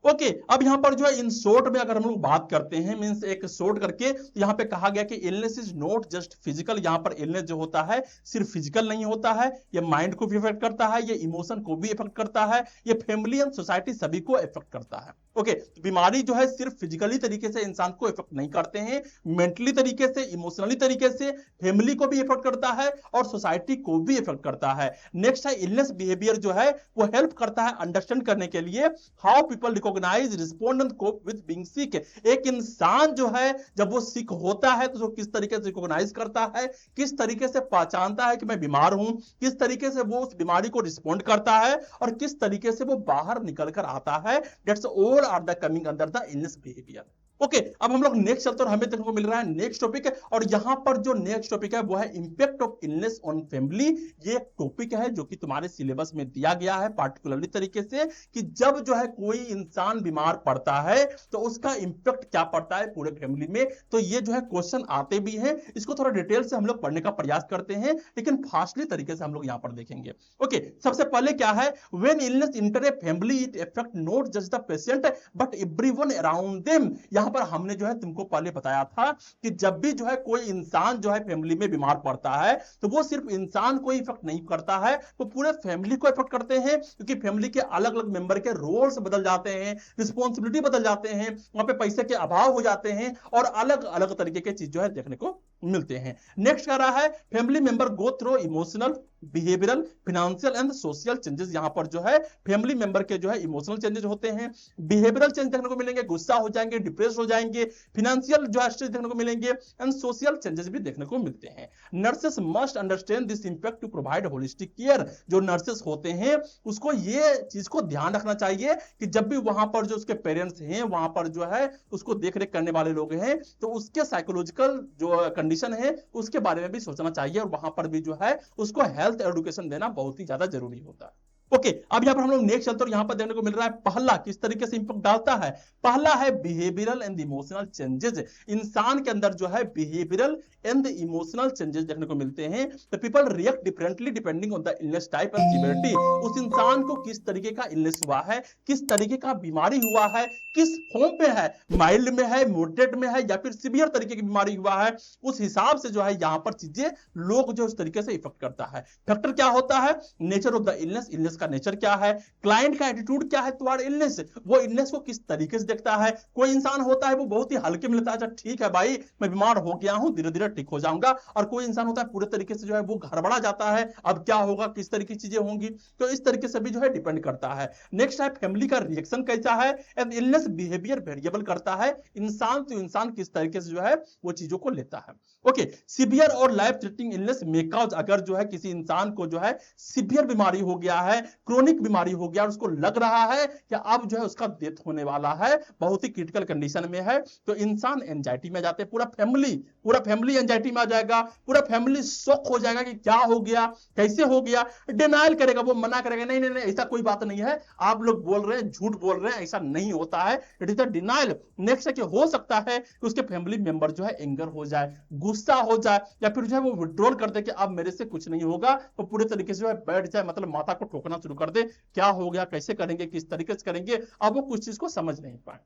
A: ओके, अब यहां पर जो है इन शॉर्ट में अगर हम लोग बात करते हैं, मींस एक शॉर्ट करके, तो यहां पे कहा गया कि illness is not just physical. यहां पर इलनेस जो होता है सिर्फ फिजिकल नहीं होता है, ये माइंड को भी इफेक्ट करता है, ये इमोशन को भी इफेक्ट करता है, ये फैमिली एंड सोसाइटी सभी को इफेक्ट करता है। ओके, बीमारी जो है सिर्फ फिजिकली तरीके से इंसान को इफेक्ट नहीं करते हैं, मेंटली तरीके से, इमोशनली तरीके से फैमिली को भी इफेक्ट करता है और सोसाइटी को भी इफेक्ट करता है। नेक्स्ट है इलनेस बिहेवियर, जो है वो हेल्प करता है अंडरस्टैंड करने के लिए how people recognize, respond and cope with being sick. एक इंसान जो है जब वो सिक होता है तो वो किस तरीके से रिकॉग्नाइज करता है, किस तरीके से पहचानता है कि मैं बीमार हूं, किस तरीके से वो उस बीमारी को रिस्पोंड करता है और किस तरीके से वो बाहर निकल कर आता है। That's all are the coming under the illness behaviour. Okay, अब हम लोग नेक्स्ट चलते और हमें देखने को मिल रहा है नेक्स्ट टॉपिक, और यहां पर जो नेक्स्ट टॉपिक है वो है impact of illness on family. ये एक टॉपिक है जो कि तुम्हारे सिलेबस में दिया गया है पार्टिकुलरली तरीके से, कि जब जो है कोई इंसान बीमार पड़ता है तो उसका इंपैक्ट क्या पड़ता है पूरे फैमिली में। तो ये जो है क्वेश्चन आते भी हैं, इसको थोड़ा डिटेल से हम लोग पढ़ने का प्रयास करते हैं, लेकिन फास्टली तरीके से हम लोग यहां पर देखेंगे। ओके, सबसे पहले क्या है, when illness inter a family it affect not just the patient but everyone around them. यहां पर हमने जो है तुमको पहले बताया था कि जब भी जो है कोई इंसान जो है फैमिली में बीमार पड़ता है तो वो सिर्फ इंसान को इफेक्ट नहीं करता है, वो पूरे फैमिली को इफेक्ट करते हैं, क्योंकि फैमिली के अलग अलग मेंबर के रोल्स बदल जाते हैं, रिस्पॉन्सिबिलिटी बदल जाते हैं, वहां पे पैसे के अभाव हो जाते हैं और अलग अलग तरीके के चीज जो है देखने को मिलते हैं। नेक्स्ट क्या रहा है, family member go through emotional, behavioural, financial and social changes. यहां पर जो है फैमिली मेंबर के जो है इमोशनल चेंजेस होते हैं, बिहेवियरल चेंज देखने को मिलेंगे, गुस्सा हो जाएंगे, डिप्रेस हो जाएंगे, फाइनेंशियल जो है स्ट्रेस देखने को मिलेंगे एंड सोशल चेंजेस भी देखने को मिलते हैं। Nurses must understand this impact to provide holistic care. जो नर्सेस होते हैं उसको ये चीज को ध्यान रखना चाहिए कि जब भी वहां पर जो उसके पेरेंट्स हैं, वहां पर जो है उसको देख रेख करने वाले लोग हैं, तो उसके साइकोलॉजिकल जो कंडीशन है उसके बारे में भी सोचना चाहिए, और वहां पर भी जो है उसको हेल्थ एजुकेशन देना बहुत ही ज्यादा जरूरी होता है। ओके, अब यहाँ पर हम लोग नेक्स्ट चलते हैं, यहाँ पर देखने को मिल रहा है पहला किस तरीके से इंपैक्ट डालता है। पहला है बिहेवियरल एंड इमोशनल चेंजेस। इंसान के अंदर जो है बिहेवियरल एंड इमोशनल चेंजेस देखने को मिलते हैं। तो people react differently depending on the illness type and severity. उस इंसान को किस तरीके का इलनेस हुआ है, किस तरीके का बीमारी हुआ है, किस फॉर्म पे है, माइल्ड में है, मॉडरेट में है या फिर सीवियर तरीके की बीमारी हुआ है, उस हिसाब से जो है यहाँ पर चीजें लोग जो इस तरीके से इफेक्ट करता है। फैक्टर क्या होता है, nature of the illness, illness का नेचर क्या है, क्लाइंट का एटीट्यूड क्या है टुवर्ड इलनेस, वो इलनेस को किस तरीके से देखता है। कोई इंसान होता है वो बहुत ही हल्के में लेता है, अच्छा ठीक है भाई मैं बीमार हो गया हूं, धीरे धीरे ठीक हो जाऊंगा। और कोई इंसान होता है पूरे तरीके से जो है वो गड़बड़ा जाता है, अब क्या होगा, किस तरीके की चीजें होंगी। तो इस तरीके से भी जो है डिपेंड करता है। नेक्स्ट है फैमिली का रिएक्शन कैसा है, एंड इलनेस बिहेवियर वेरिएबल करता है, इंसान तो इंसान किस तरीके से जो है वो चीजों को लेता है। ओके, सीवियर और life threatening illness may cause, अगर जो है किसी इंसान को जो है सीवियर बीमारी हो गया है, क्रोनिक बीमारी हो गया और उसको लग रहा है कि अब जो है उसका डेथ होने वाला है, बहुत ही क्रिटिकल कंडीशन में है, तो इंसान एंजाइटी में जाते हैं, पूरा फैमिली एंजाइटी में आ जाएगा, पूरा फैमिली शॉक हो जाएगा कि क्या हो गया, कैसे हो गया, डिनाइल करेगा, वो मना करेगा, नहीं नहीं नहीं ऐसा कोई बात नहीं है, आप लोग बोल रहे हैं, झूठ बोल रहे हैं, ऐसा नहीं होता है, it is a denial. Next है कि हो सकता है कि उसके फैमिली मेंबर जो है एंगर हो जाए, गुस्सा हो जाए, या फिर जो है वो विड्रॉल कर दे कि अब मेरे से कुछ नहीं होगा, तो पूरे तरीके से जो है बैठ जाए, मतलब माथा को ठोकना शुरू कर दे, क्या हो गया, कैसे करेंगे, किस तरीके से करेंगे, अब वो कुछ चीज को समझ नहीं पाए।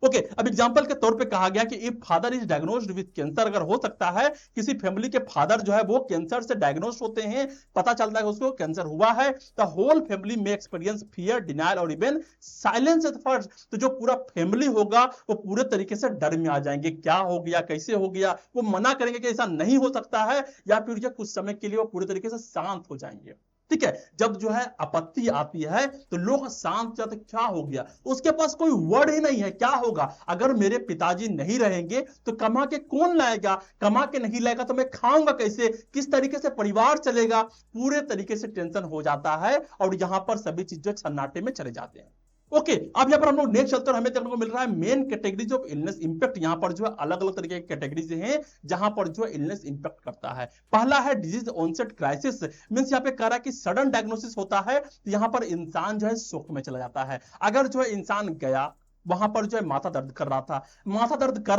A: ओके, अब एग्जांपल के तौर पे कहा गया कि if father is diagnosed with cancer, अगर हो सकता है किसी फैमिली के फादर जो है वो कैंसर से डायग्नोस होते हैं, पता चलता है कि उसको कैंसर हुआ है, द होल फैमिली में एक्सपीरियंस फियर, डिनायल और इवन साइलेंस एट फर्स्ट। तो जो पूरा फैमिली होगा वो पूरे तरीके से डर में आ जाएंगे, क्या हो गया, कैसे हो गया, वो मना करेंगे कि ऐसा नहीं हो सकता है, या फिर कुछ समय के लिए वो पूरे तरीके से शांत हो जाएंगे। ठीक है, जब जो है आपत्ति आती है तो लोग शांत जाते, क्या हो गया, उसके पास कोई वर्ड ही नहीं है, क्या होगा, अगर मेरे पिताजी नहीं रहेंगे तो कमा के कौन लाएगा, कमा के नहीं लाएगा तो मैं खाऊंगा कैसे, किस तरीके से परिवार चलेगा, पूरे तरीके से टेंशन हो जाता है और यहां पर सभी चीजें सन्नाटे में चले जाते हैं। ओके, अब यहाँ पर हम लोग नेक्स्ट चलते हैं, हमें देखने को मिल रहा है main categories of illness impact. यहाँ पर जो है अलग अलग तरीके की कैटेगरीज हैं जहां पर जो है इलनेस इंपैक्ट करता है। पहला है डिजीज ऑनसेट क्राइसिस, मींस यहाँ पे कह रहा है कि सडन डायग्नोसिस होता है, तो यहाँ पर इंसान जो है शोक में चला जाता है। अगर जो है इंसान गया वहां पर जो है माथा दर्द कर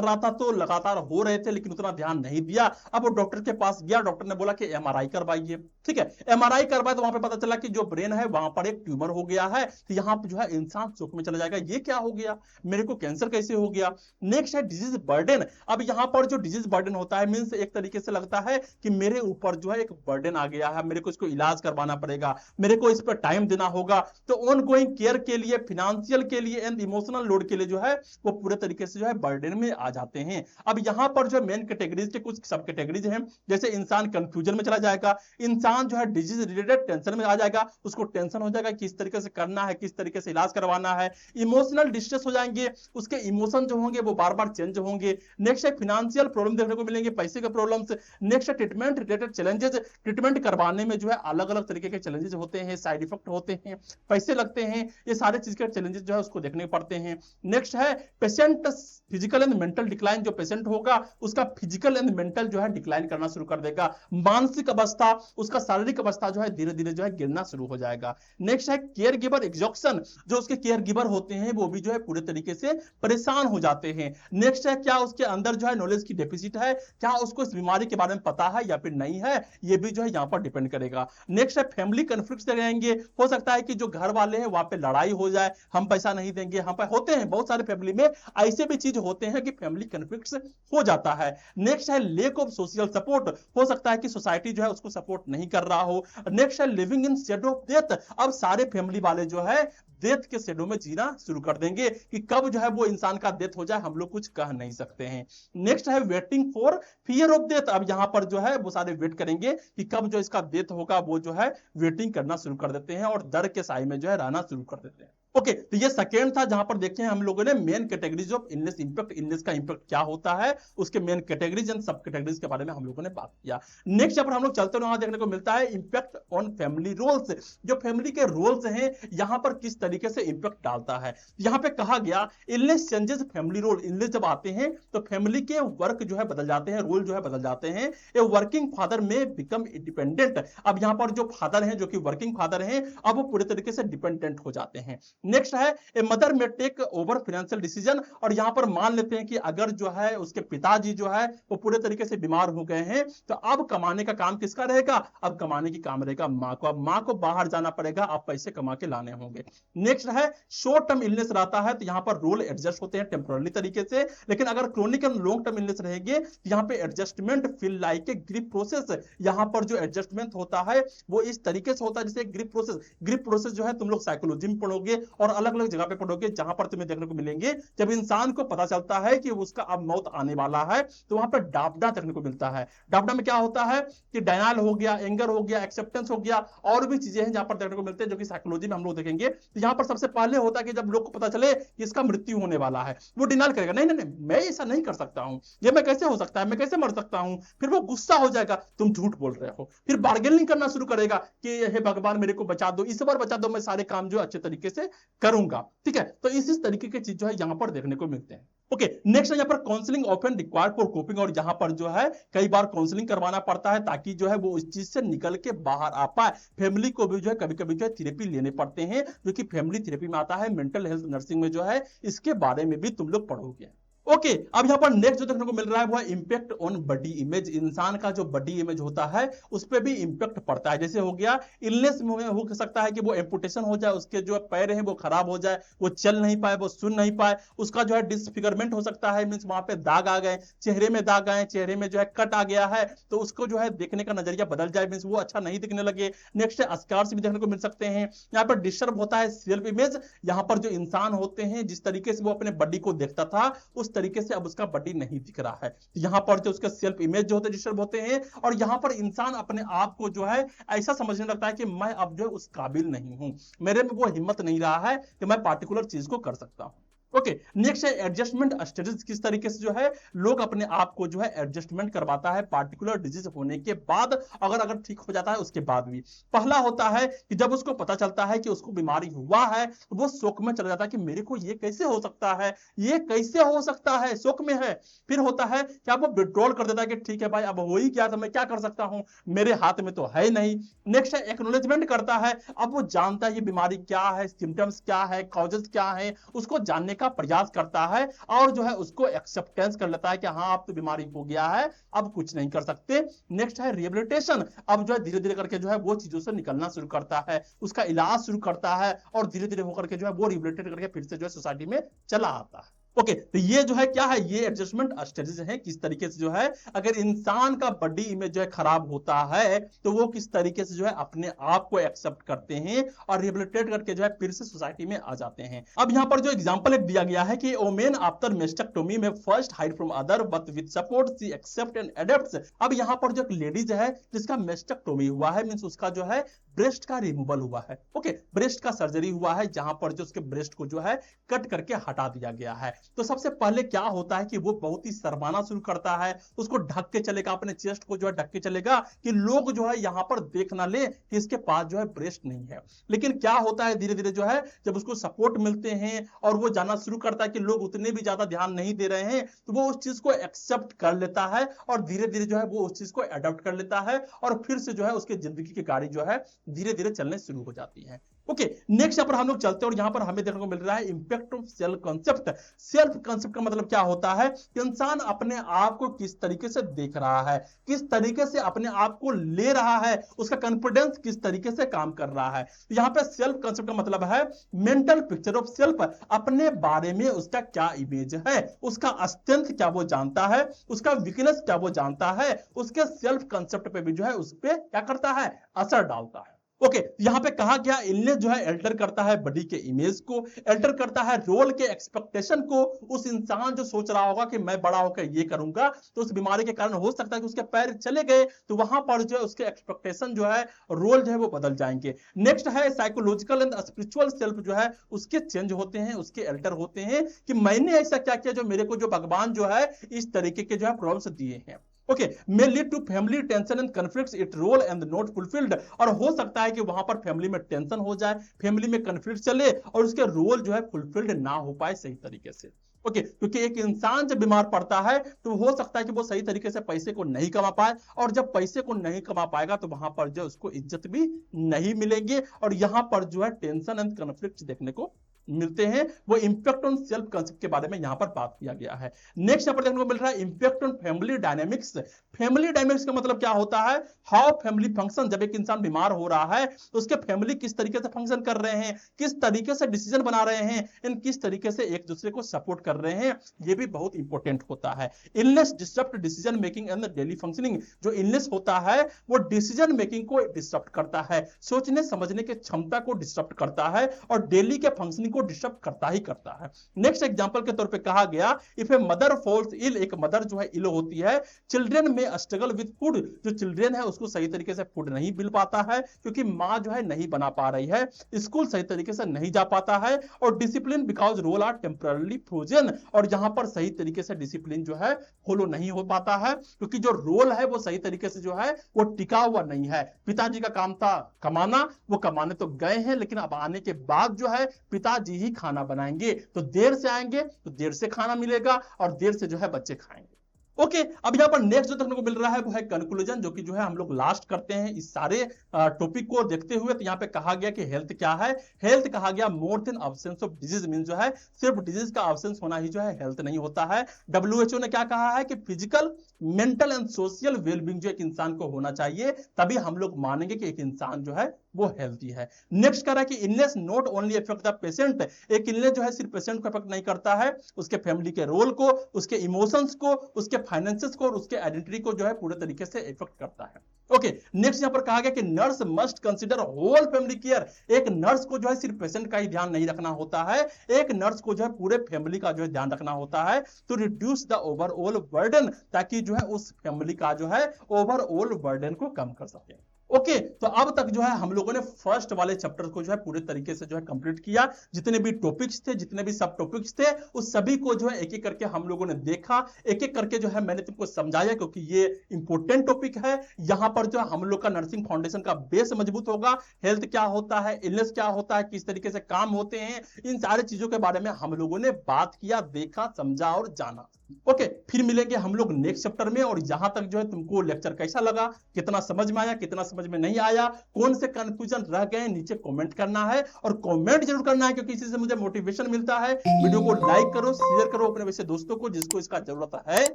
A: रहा था तो लगातार हो रहे थे लेकिन उतना ध्यान नहीं दिया, अब वो डॉक्टर के पास गया, डॉक्टर ने बोला कि एमआरआई करवाइए। ठीक है, एमआरआई करवाए तो वहां पे पता चला कि जो ब्रेन है वहां पर एक ट्यूमर हो गया है, तो यहाँ पर जो है इंसान शोक में चला जाएगा, ये क्या हो गया, मेरे को कैंसर कैसे हो गया। नेक्स्ट है डिजीज बर्डन। अब यहाँ पर जो डिजीज बर्डन होता है मींस एक तरीके से लगता है कि मेरे ऊपर जो है एक बर्डन आ गया है, मेरे को इसको इलाज करवाना पड़ेगा, मेरे को इस पर टाइम देना होगा, तो ऑन गोइंग केयर के लिए, फाइनेंशियल के लिए एंड इमोशनल के लिए जो है वो पूरे तरीके से जो है बर्डन में आ जाते हैं। अब यहां पर जो मेन कैटेगरीज के कुछ सब कैटेगरीज हैं, जैसे इंसान कंफ्यूजन में चला जाएगा, इंसान जो है डिजीज रिलेटेड टेंशन में आ जाएगा, उसको टेंशन हो जाएगा किस तरीके से करना है, किस तरीके से इलाज करवाना है, इमोशनल डिस्ट्रेस हो जाएंगे, उसके इमोशन जो होंगे वो बार बार चेंज होंगे। नेक्स्ट है फाइनेंशियल प्रॉब्लम देखने को मिलेंगे, पैसे के प्रॉब्लम्स। नेक्स्ट है ट्रीटमेंट रिलेटेड चैलेंजेस, ट्रीटमेंट करवाने में जो है अलग अलग तरीके के चैलेंजेस होते हैं, साइड इफेक्ट होते हैं, पैसे लगते हैं, ये सारे चीज के चैलेंजेस जो है उसको देखने पड़ते हैं। नेक्स्ट है patient physical and mental decline, जो पेशेंट होगा उसका फिजिकल एंड मेंटल जो है डिक्लाइन करना शुरू कर देगा, मानसिक अवस्था, उसका शारीरिक अवस्था जो है धीरे धीरे जो है गिरना शुरू हो जाएगा। नेक्स्ट है केयर गिवर एग्जॉक्शन, जो उसके केयर गिवर होते हैं वो भी जो है पूरे तरीके से परेशान हो जाते हैं। नेक्स्ट है क्या उसके अंदर जो है नॉलेज की डेफिसिट है, क्या उसको इस बीमारी के बारे में पता है या फिर नहीं है, ये भी जो है यहाँ पर डिपेंड करेगा। नेक्स्ट है फैमिली कॉन्फ्लिक्ट्स रहेंगे, हो सकता है कि जो घर वाले हैं वहां पे लड़ाई हो जाए, हम पैसा नहीं देंगे, हम पे होते हैं बहुत सारे फैमिली में ऐसे भी चीज होते हैं कि फैमिली कॉन्फ्लिक्ट्स हो जाता है। नेक्स्ट है लेक ऑफ सोशल सपोर्ट, हो सकता है कि सोसाइटी जो है उसको सपोर्ट नहीं कर रहा हो। नेक्स्ट है living in Shadow of death, अब सारे फैमिली वाले जो है डेथ के शैडो में जीना शुरू कर देंगे कि कब जो है वो इंसान का डेथ हो जाए हम लोग कुछ कह नहीं सकते हैं। नेक्स्ट है waiting for fear of death, अब यहां पर जो है वो सारे वेट करेंगे कि कब जो इसका डेथ होगा, वो जो है वेटिंग करना शुरू कर देते हैं और डर के साए में जो है रहना शुरू कर देते हैं। ओके, तो ये सेकेंड था जहां पर देखे हैं हम लोगों ने main categories of illness impact, illness का इंपैक्ट क्या होता है, उसके मेन कैटेगरीज एंड सब कैटेगरीज के बारे में हम लोगों ने बात किया। नेक्स्ट पर हम लोग चलते हैं, वहां देखने को मिलता है इंपैक्ट ऑन फैमिली रोल्स, जो फैमिली के रोल्स हैं यहां पर किस तरीके से इंपैक्ट डालता है। यहां पे कहा गया illness changes family role, illness जब आते हैं तो फैमिली के वर्क जो है बदल जाते हैं, रोल जो है बदल जाते हैं। ए वर्किंग फादर में बिकम इंडिपेंडेंट, अब यहां पर जो फादर हैं जो कि वर्किंग फादर हैं अब वो पूरे तरीके से डिपेंडेंट हो जाते हैं। नेक्स्ट है ए मदर में टेक ओवर फाइनेंशियल डिसीजन, और यहां पर मान लेते हैं कि अगर जो है उसके पिताजी जो है वो पूरे तरीके से बीमार हो गए हैं तो अब कमाने का काम किसका रहेगा, अब कमाने की काम रहेगा मां को, अब मां को बाहर जाना पड़ेगा, अब पैसे कमा के लाने होंगे। नेक्स्ट है शॉर्ट टर्म इलनेस रहता है तो यहां पर रोल एडजस्ट होते हैं टेम्पोररी तरीके से, लेकिन अगर chronic and long term illness रहेंगे तो यहां पे adjustment feel like a grip process, यहां पर जो एडजस्टमेंट होता है वो इस तरीके से होता है जैसे ग्रिप प्रोसेस। ग्रिप प्रोसेस जो है तुम लोग साइकोलॉजी में पढ़ोगे और अलग अलग जगह पे पढ़ोगे, जहां पर तुम्हें देखने को मिलेंगे जब इंसान को पता चलता है कि उसका अब मौत आने वाला है तो वहां पर डापडा देखने को मिलता है। डापडा में क्या होता है कि डायनाल हो गया, एंगर हो गया, एक्सेप्टेंस हो गया, और भी चीजें हैं जहां पर देखने को मिलते हैं जो कि साइकोलॉजी में हम लोग देखेंगे। तो यहां पर सबसे पहले होता है कि जब लोग को पता चले कि इसका मृत्यु होने वाला है वो डिनाल करेगा, नहीं नहीं नहीं मैं ऐसा नहीं कर सकता हूं, ये मैं कैसे हो सकता है, मैं कैसे मर सकता हूं। फिर वो गुस्सा हो जाएगा, तुम झूठ बोल रहे हो, फिर बार्गेनिंग करना शुरू करेगा कि हे भगवान मेरे को बचा दो, इस बार बचा दो, मैं सारे काम जो अच्छे तरीके से करूंगा। ठीक है, तो इस तरीके की चीज जो है यहां पर देखने को मिलते हैं। ओके, नेक्स्ट है यहाँ पर counselling often required for coping, और यहाँ पर जो है कई बार काउंसलिंग करवाना पड़ता है ताकि जो है वो इस चीज से निकल के बाहर आ पाए। फैमिली को भी जो है कभी कभी जो है थेरेपी लेने पड़ते हैं जो कि फैमिली थेरेपी में आता है, मेंटल हेल्थ नर्सिंग में जो है इसके बारे में भी तुम लोग पढ़ोगे। ओके, अब यहां पर नेक्स्ट जो देखने को मिल रहा है वो है इंपैक्ट ऑन बॉडी इमेज, इंसान का जो बॉडी इमेज होता है उस पर भी इंपैक्ट पड़ता है। जैसे हो गया इलनेस में हो सकता है कि वो एम्पुटेशन हो जाए, उसके जो पैर हैं वो खराब हो जाए, वो चल नहीं पाए, वो सुन नहीं पाए, उसका जो है डिसफिगरमेंट हो सकता है, मींस वहां पे दाग आ गए, चेहरे में दाग आए, चेहरे में जो है कट आ गया है, तो उसको जो है देखने का नजरिया बदल जाए, मींस वो अच्छा नहीं दिखने लगे। नेक्स्ट है स्कार्स भी देखने को मिल सकते हैं। यहाँ पर डिस्टर्ब होता है सेल्फ इमेज, यहाँ पर जो इंसान होते हैं जिस तरीके से वो अपने बॉडी को देखता था उस तरीके से अब उसका बॉडी नहीं दिख रहा है, यहां पर जो उसके सेल्फ इमेज जो होते हैं डिस्टर्ब होते हैं, और यहां पर इंसान अपने आप को जो है ऐसा समझने लगता है कि मैं अब जो है उस काबिल नहीं हूं, मेरे में वो हिम्मत नहीं रहा है कि मैं पार्टिकुलर चीज को कर सकता हूं। ओके, नेक्स्ट है एडजस्टमेंट स्टेटस, किस तरीके से जो है लोग अपने आप को जो है एडजस्टमेंट करवाता है पार्टिकुलर डिजीज होने के बाद, अगर ठीक हो जाता है उसके बाद भी। पहला होता है कि जब उसको पता चलता है कि उसको बीमारी हुआ है तो वो शोक में चला जाता है कि मेरे को ये कैसे हो सकता है, ये कैसे हो सकता है, शोक में है। फिर होता है कि अब वो विड्रॉल कर देता है कि ठीक है भाई अब हो ही क्या, तो मैं क्या कर सकता हूं, मेरे हाथ में तो है नहीं। नेक्स्ट है एक्नॉलेजमेंट करता है, अब वो जानता है ये बीमारी क्या है, सिम्टम्स क्या है, कॉजेस क्या है, उसको जानने का प्रयास करता है और जो है उसको एक्सेप्टेंस कर लेता है कि हाँ अब तो बीमारी हो गया है, अब कुछ नहीं कर सकते। नेक्स्ट है रिहेबिलिटेशन, अब जो है धीरे धीरे करके जो है वो चीजों से निकलना शुरू करता है, उसका इलाज शुरू करता है और धीरे धीरे होकर के जो है वो रिहेबिलिटेट करके फिर से जो है सोसाइटी में चला आता है। ओके, तो ये जो है क्या है, ये एडजस्टमेंट स्टेजेस हैं, किस तरीके से जो है अगर इंसान का बॉडी इमेज जो है खराब होता है तो वो किस तरीके से जो है अपने आप को एक्सेप्ट करते हैं और रिहेबिलिटेट करके जो है फिर से सोसाइटी में आ जाते हैं। अब यहाँ पर जो एग्जांपल एक दिया गया है कि वोमेन आफ्टर मेस्टेक्टोमी में first hide from other but with support she accept and adapts. अब यहाँ पर जो एक लेडीज है जिसका मेस्टेक्टोमी हुआ है, मींस उसका जो है ब्रेस्ट का रिमूवल हुआ है। ओके, ब्रेस्ट का सर्जरी हुआ है जहां पर जो उसके ब्रेस्ट को जो है कट करके हटा दिया गया है। तो सबसे पहले क्या होता है कि वो बहुत ही शर्माना शुरू करता है, उसको ढक के चलेगा, अपने चेस्ट को जो है ढक के चलेगा कि लोग जो है यहां पर देख ना ले कि इसके पास जो है ब्रेस्ट नहीं है। लेकिन क्या होता है धीरे धीरे जो है जब उसको सपोर्ट मिलते हैं और वो जानना शुरू करता है कि लोग उतने भी ज्यादा ध्यान नहीं दे रहे हैं तो वो उस चीज को एक्सेप्ट कर लेता है और धीरे धीरे जो है वो उस चीज को अडॉप्ट कर लेता है और फिर से जो है उसकी जिंदगी की गाड़ी जो है धीरे धीरे चलने शुरू हो जाती है। ओके, नेक्स्ट यहाँ पर हम लोग चलते हैं और यहाँ पर हमें देखने को मिल रहा है impact of self concept. Self concept का मतलब क्या होता है कि इंसान अपने आप को किस तरीके से देख रहा है, किस तरीके से अपने आप को ले रहा है, उसका कॉन्फिडेंस किस तरीके से काम कर रहा है। यहाँ पे सेल्फ कांसेप्ट का मतलब है मेंटल पिक्चर ऑफ सेल्फ, अपने बारे में उसका क्या इमेज है, उसका स्ट्रेंथ क्या वो जानता है, उसका वीकनेस क्या वो जानता है, उसके सेल्फ कांसेप्ट पे भी जो है उस पर क्या करता है, असर डालता है। ओके, यहाँ पे कहा गया इलनेस जो है अल्टर करता है बॉडी के इमेज को, अल्टर करता है रोल के एक्सपेक्टेशन को। उस इंसान जो सोच रहा होगा कि मैं बड़ा होकर ये करूंगा, तो उस बीमारी के कारण हो सकता है कि उसके पैर चले गए, तो वहां पर जो है उसके एक्सपेक्टेशन जो है, रोल जो है वो बदल जाएंगे। नेक्स्ट है साइकोलॉजिकल एंड स्पिरिचुअल सेल्फ जो है उसके चेंज होते हैं, उसके अल्टर होते हैं कि मैंने ऐसा क्या किया जो मेरे को जो भगवान जो है इस तरीके के जो है प्रॉब्लम्स दिए हैं। Okay, may lead to family tension and conflicts it role and not fulfilled. और हो सकता है कि वहां पर फैमिली में टेंशन हो जाए, फैमिली में कॉन्फ्लिक्ट चले और उसके रोल जो है फुलफिल्ड ना हो पाए सही तरीके से। ओके, क्योंकि एक इंसान जब बीमार पड़ता है तो हो सकता है कि वो सही तरीके से पैसे को नहीं कमा पाए, और जब पैसे को नहीं कमा पाएगा तो वहां पर जो उसको इज्जत भी नहीं मिलेगी, और यहां पर जो है टेंशन एंड कॉन्फ्लिक्ट देखने को मिलते हैं। वो इंपैक्ट ऑन सेल्फ कांसेप्ट के बारे में यहां पर बात किया गया है। नेक्स्ट यहां पर देखने को मिल रहा है impact on family dynamics. Family dynamics का मतलब क्या होता है, हाउ फैमिली फंक्शन। जब एक इंसान बीमार हो रहा है तो उसके फैमिली किस तरीके से फंक्शन कर रहे हैं, किस तरीके से डिसीजन बना रहे हैं, इन किस तरीके से एक दूसरे को सपोर्ट कर रहे हैं, ये भी बहुत इंपॉर्टेंट होता है। Illness disturb decision making and daily functioning. जो इलनेस होता है वो डिसीजन मेकिंग को डिस्टर्ब करता है, सोचने समझने की क्षमता को डिस्टर्ब करता है, और डेली के फंक्शनिंग को डिस्टर्ब करता ही करता है। नेक्स्ट एग्जांपल के तौर पे कहा गया, इफ ए मदर फॉल्स इल, एक मदर जो है इल होती है, चिल्ड्रन में स्ट्रगल विद फूड। जो चिल्ड्रन है उसको सही तरीके से फूड नहीं मिल पाता है क्योंकि मां जो है नहीं बना पा रही है, स्कूल सही तरीके से नहीं जा पाता है, और discipline because role are temporarily frozen. और यहां पर सही तरीके से डिसिप्लिन जो है फॉलो नहीं हो पाता है क्योंकि जो रोल है वो सही तरीके से जो है वो टिका हुआ नहीं है। पिताजी का काम था कमाना, वो कमाने तो गए हैं, लेकिन अब आने के बाद जो है पिताजी ही खाना बनाएंगे, तो देर से आएंगे तो देर से खाना मिलेगा, और देर से जो है बच्चे खाएंगे। ओके, अब यहां पर नेक्स्ट जो देखने को मिल रहा है वो है कंक्लूजन, जो कि जो है हम लोग लास्ट करते हैं इस सारे टॉपिक को देखते हुए। तो यहां पे कहा गया कि हेल्थ क्या है। हेल्थ कहा गया more than absence of disease, mean जो है सिर्फ डिजीज का अब्सेंस होना ही जो है हेल्थ नहीं होता है। WHO ने क्या कहा है कि physical, mental and social wellbeing जो एक इंसान को होना चाहिए, तभी हम लोग मानेंगे कि एक इंसान जो है वो हेल्थी है। नेक्स्ट कह रहा है कि illness not only affect the patient. एक इलनेस जो है सिर्फ पेशेंट को अफेक्ट नहीं करता है, उसके फैमिली के रोल को, उसके इमोशंस को, उसके फाइनेंसेस को और उसके आइडेंटिटी को जो है पूरे तरीके से इफेक्ट करता है। ओके, नेक्स्ट यहां पर कहा गया कि nurse must consider whole family care. एक नर्स को जो है सिर्फ पेशेंट का ही ध्यान नहीं रखना होता है, एक नर्स को जो है पूरे फैमिली का जो है ध्यान रखना होता है, to reduce the overall burden, ताकि जो है उस फैमिली का जो है ओवरऑल बर्डन को कम कर सके। ओके, तो अब तक जो है हम लोगों ने फर्स्ट वाले चैप्टर को जो है पूरे तरीके से जो है कंप्लीट किया। जितने भी टॉपिक्स थे, जितने भी सब टॉपिक्स थे, उस सभी को जो है एक एक करके हम लोगों ने देखा, एक एक करके जो है मैंने तुमको समझाया, क्योंकि ये इंपॉर्टेंट टॉपिक है। यहां पर जो है हम लोग का नर्सिंग फाउंडेशन का बेस मजबूत होगा। हेल्थ क्या होता है, इलनेस क्या होता है, किस तरीके से काम होते हैं, इन सारे चीजों के बारे में हम लोगों ने बात किया, देखा, समझा और जाना। ओके, फिर मिलेंगे हम लोग नेक्स्ट चैप्टर में। और यहां तक जो है तुमको लेक्चर कैसा लगा, कितना समझ में आया, कितना समझ में नहीं आया, कौन से कंफ्यूजन रह गए, नीचे कमेंट करना है, और कमेंट जरूर करना है क्योंकि इसी से मुझे मोटिवेशन मिलता है। वीडियो को लाइक करो, शेयर करो अपने वैसे दोस्तों को जिसको इसका जरूरत है,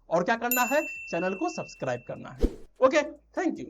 A: और क्या करना है, चैनल को सब्सक्राइब करना है। Okay, thank you.